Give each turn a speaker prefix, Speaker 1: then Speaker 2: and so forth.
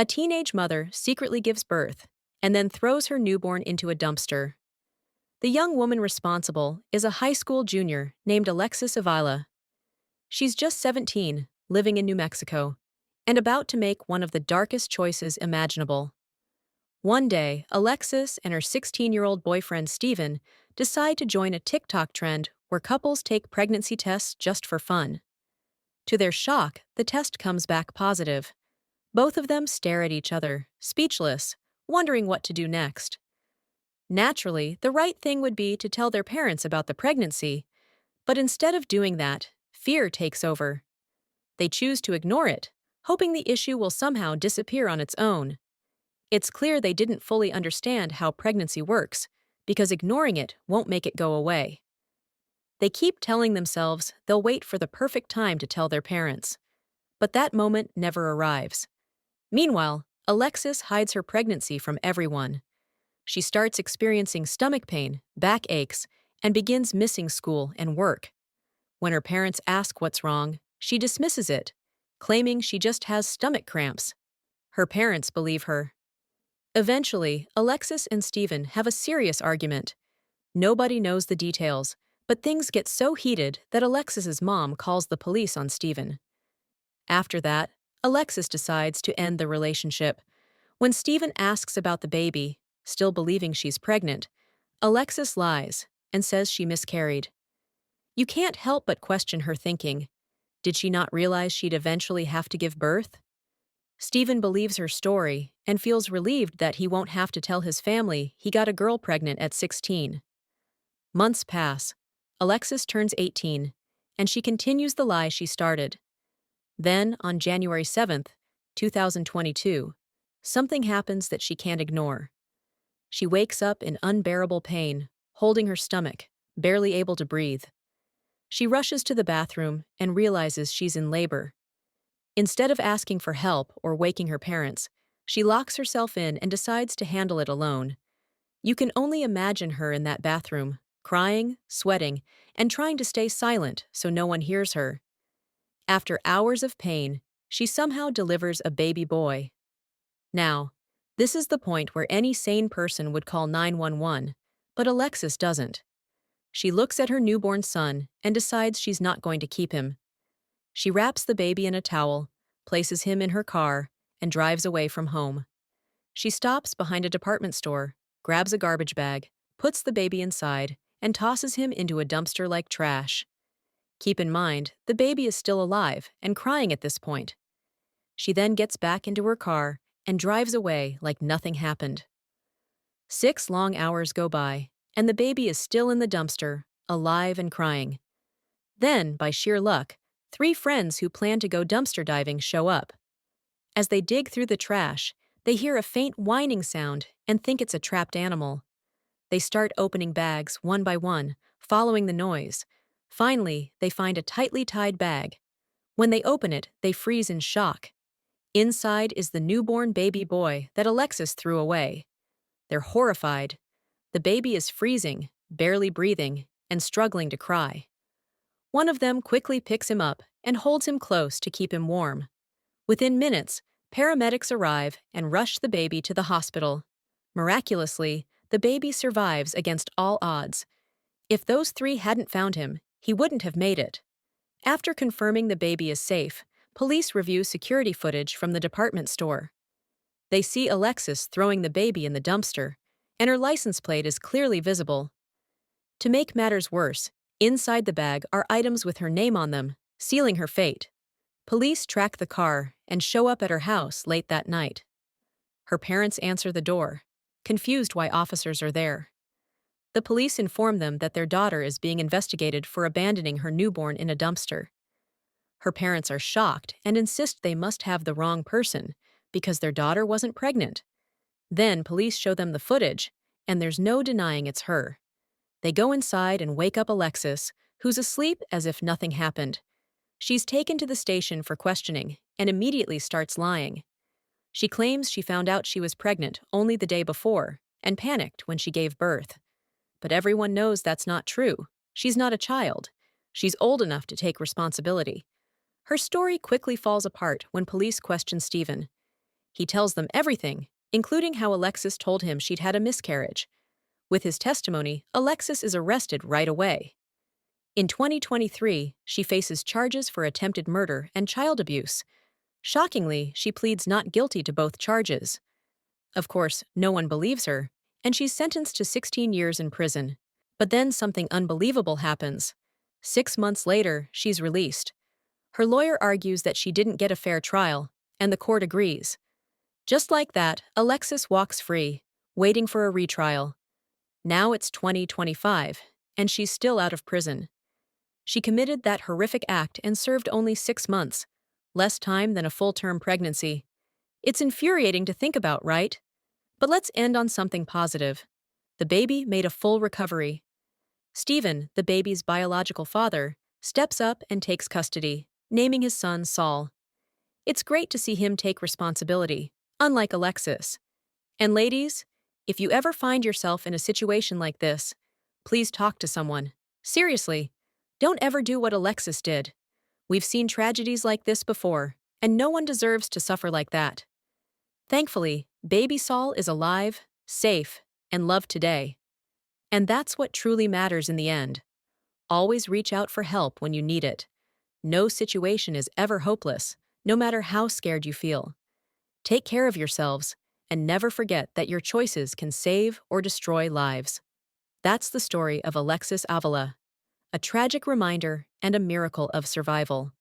Speaker 1: A teenage mother secretly gives birth and then throws her newborn into a dumpster. The young woman responsible is a high school junior named Alexis Avila. She's just 17, living in New Mexico, and about to make one of the darkest choices imaginable. One day, Alexis and her 16-year-old boyfriend Steven decide to join a TikTok trend where couples take pregnancy tests just for fun. To their shock, the test comes back positive. Both of them stare at each other, speechless, wondering what to do next. Naturally, the right thing would be to tell their parents about the pregnancy, but instead of doing that, fear takes over. They choose to ignore it, hoping the issue will somehow disappear on its own. It's clear they didn't fully understand how pregnancy works, because ignoring it won't make it go away. They keep telling themselves they'll wait for the perfect time to tell their parents. But that moment never arrives. Meanwhile, Alexis hides her pregnancy from everyone. She starts experiencing stomach pain, back aches, and begins missing school and work. When her parents ask what's wrong, she dismisses it, claiming she just has stomach cramps. Her parents believe her. Eventually, Alexis and Steven have a serious argument. Nobody knows the details, but things get so heated that Alexis's mom calls the police on Steven. After that, Alexis decides to end the relationship. When Steven asks about the baby, still believing she's pregnant, Alexis lies and says she miscarried. You can't help but question her thinking. Did she not realize she'd eventually have to give birth? Steven believes her story and feels relieved that he won't have to tell his family he got a girl pregnant at 16. Months pass. Alexis turns 18, and she continues the lie she started. Then, on January 7th, 2022, something happens that she can't ignore. She wakes up in unbearable pain, holding her stomach, barely able to breathe. She rushes to the bathroom and realizes she's in labor. Instead of asking for help or waking her parents, she locks herself in and decides to handle it alone. You can only imagine her in that bathroom, crying, sweating, and trying to stay silent so no one hears her. After hours of pain, she somehow delivers a baby boy. Now, this is the point where any sane person would call 911, but Alexis doesn't. She looks at her newborn son and decides she's not going to keep him. She wraps the baby in a towel, places him in her car, and drives away from home. She stops behind a department store, grabs a garbage bag, puts the baby inside, and tosses him into a dumpster like trash. Keep in mind, the baby is still alive and crying at this point. She then gets back into her car and drives away like nothing happened. 6 long hours go by, and the baby is still in the dumpster, alive and crying. Then, by sheer luck, 3 friends who plan to go dumpster diving show up. As they dig through the trash, they hear a faint whining sound and think it's a trapped animal. They start opening bags one by one, following the noise. Finally, they find a tightly tied bag. When they open it, they freeze in shock. Inside is the newborn baby boy that Alexis threw away. They're horrified. The baby is freezing, barely breathing, and struggling to cry. One of them quickly picks him up and holds him close to keep him warm. Within minutes, paramedics arrive and rush the baby to the hospital. Miraculously, the baby survives against all odds. If those 3 hadn't found him, he wouldn't have made it. After confirming the baby is safe, police review security footage from the department store. They see Alexis throwing the baby in the dumpster, and her license plate is clearly visible. To make matters worse, inside the bag are items with her name on them, sealing her fate. Police track the car and show up at her house late that night. Her parents answer the door, confused why officers are there. The police inform them that their daughter is being investigated for abandoning her newborn in a dumpster. Her parents are shocked and insist they must have the wrong person because their daughter wasn't pregnant. Then police show them the footage, and there's no denying it's her. They go inside and wake up Alexis, who's asleep as if nothing happened. She's taken to the station for questioning and immediately starts lying. She claims she found out she was pregnant only the day before and panicked when she gave birth. But everyone knows that's not true. She's not a child. She's old enough to take responsibility. Her story quickly falls apart when police question Steven. He tells them everything, including how Alexis told him she'd had a miscarriage. With his testimony, Alexis is arrested right away. In 2023, she faces charges for attempted murder and child abuse. Shockingly, she pleads not guilty to both charges. Of course, no one believes her, and she's sentenced to 16 years in prison. But then something unbelievable happens. 6 months later, she's released. Her lawyer argues that she didn't get a fair trial, and the court agrees. Just like that, Alexis walks free, waiting for a retrial. Now it's 2025, and she's still out of prison. She committed that horrific act and served only 6 months, less time than a full-term pregnancy. It's infuriating to think about, right? But let's end on something positive. The baby made a full recovery. Stephen, the baby's biological father, steps up and takes custody, naming his son Saul. It's great to see him take responsibility, unlike Alexis. And ladies, if you ever find yourself in a situation like this, please talk to someone. Seriously, don't ever do what Alexis did. We've seen tragedies like this before, and no one deserves to suffer like that. Thankfully, baby Saul is alive, safe, and loved today. And that's what truly matters in the end. Always reach out for help when you need it. No situation is ever hopeless, no matter how scared you feel. Take care of yourselves, and never forget that your choices can save or destroy lives. That's the story of Alexis Avila, a tragic reminder and a miracle of survival.